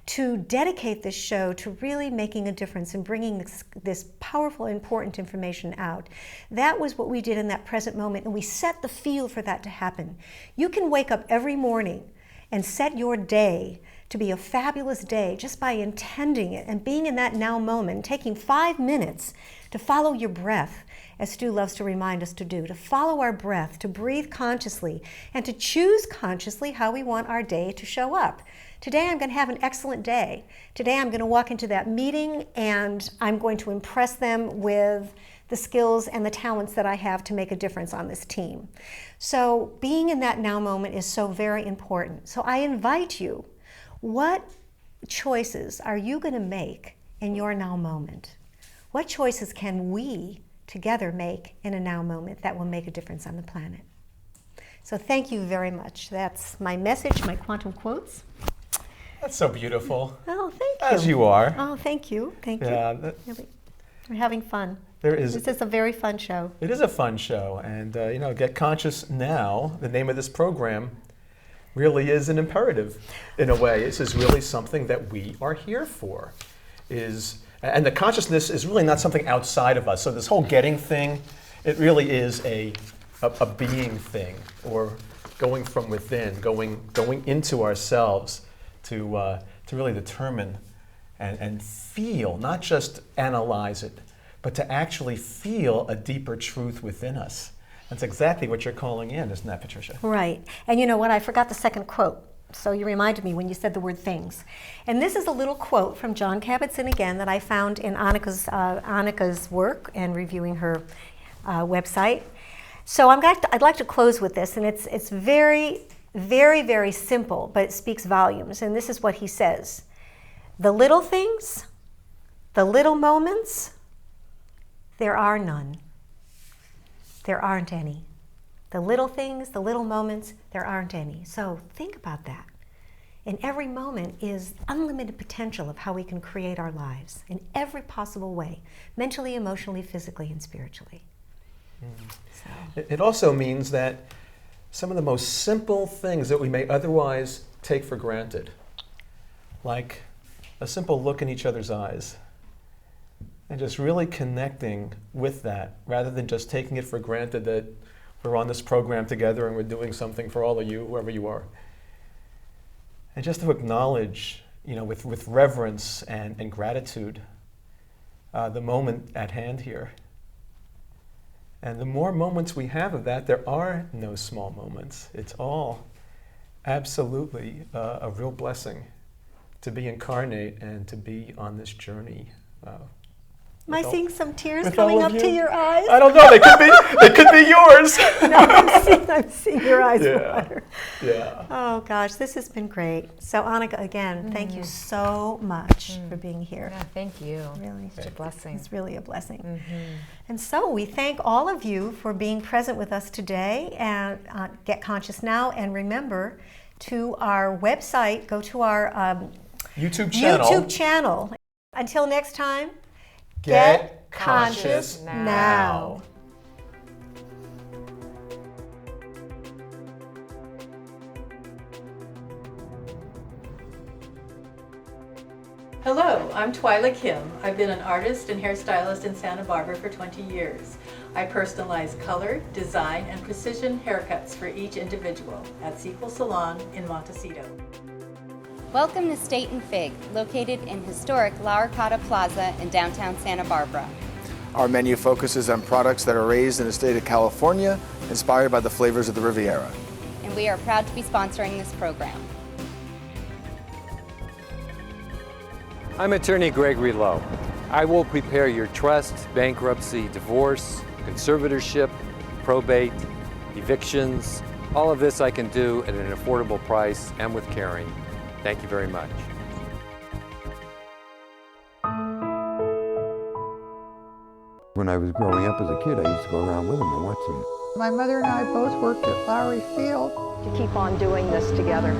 to dedicate this show to really making a difference and bringing this powerful, important information out. That was what we did in that present moment, and we set the field for that to happen. You can wake up every morning and set your day to be a fabulous day just by intending it and being in that now moment, taking 5 minutes to follow your breath, as Stu loves to remind us to do, to follow our breath, to breathe consciously, and to choose consciously how we want our day to show up. Today I'm going to have an excellent day. Today I'm going to walk into that meeting and I'm going to impress them with the skills and the talents that I have to make a difference on this team. So being in that now moment is so very important. So I invite you, what choices are you going to make in your now moment? What choices can we together make in a now moment that will make a difference on the planet? So thank you very much. That's my message, my quantum quotes. That's so beautiful. Oh, thank you. As you are. Oh, thank you. Thank Yeah, you. Really, we're having fun. This is a very fun show. It is a fun show. And, Get Conscious Now, the name of this program, really is an imperative in a way. This is really something that we are here for. And the consciousness is really not something outside of us. So this whole getting thing, it really is a being thing, or going from within, going into ourselves to really determine and feel, not just analyze it, but to actually feel a deeper truth within us. That's exactly what you're calling in, isn't that, Patricia? Right. And you know what? I forgot the second quote. So you reminded me when you said the word things. And this is a little quote from Jon Kabat-Zinn again that I found in Anakha's work and reviewing her website. So I'd like to close with this, and it's very, very, very simple, but it speaks volumes. And this is what he says. The little things, the little moments, there are none. There aren't any. The little things, the little moments, there aren't any. So think about that. And every moment is unlimited potential of how we can create our lives in every possible way, mentally, emotionally, physically, and spiritually. So. It also means that some of the most simple things that we may otherwise take for granted, like a simple look in each other's eyes, and just really connecting with that, rather than just taking it for granted that we're on this program together and we're doing something for all of you, whoever you are. And just to acknowledge, with reverence and gratitude, the moment at hand here. And the more moments we have of that, there are no small moments. It's all absolutely a real blessing to be incarnate and to be on this journey. Am I seeing some tears coming up to your eyes? I don't know. They could be yours. No, I'm seeing your eyes water. Yeah. Oh gosh, this has been great. So Anakha, again, thank you so much for being here. Yeah, thank you. Really, it's a blessing. It's really a blessing. And so we thank all of you for being present with us today and Get Conscious Now. And remember, to our website, go to our YouTube channel. Until next time. Get conscious now. Hello, I'm July2013. I've been an artist and hairstylist in Santa Barbara for 20 years. I personalize color, design, and precision haircuts for each individual at Sequel Salon in Montecito. Welcome to State and Fig, located in historic La Arcada Plaza in downtown Santa Barbara. Our menu focuses on products that are raised in the state of California, inspired by the flavors of the Riviera. And we are proud to be sponsoring this program. I'm attorney Gregory Lowe. I will prepare your trust, bankruptcy, divorce, conservatorship, probate, evictions. All of this I can do at an affordable price and with caring. Thank you very much. When I was growing up as a kid, I used to go around with them and watch them. My mother and I both worked at Lowry Field. To keep on doing this together.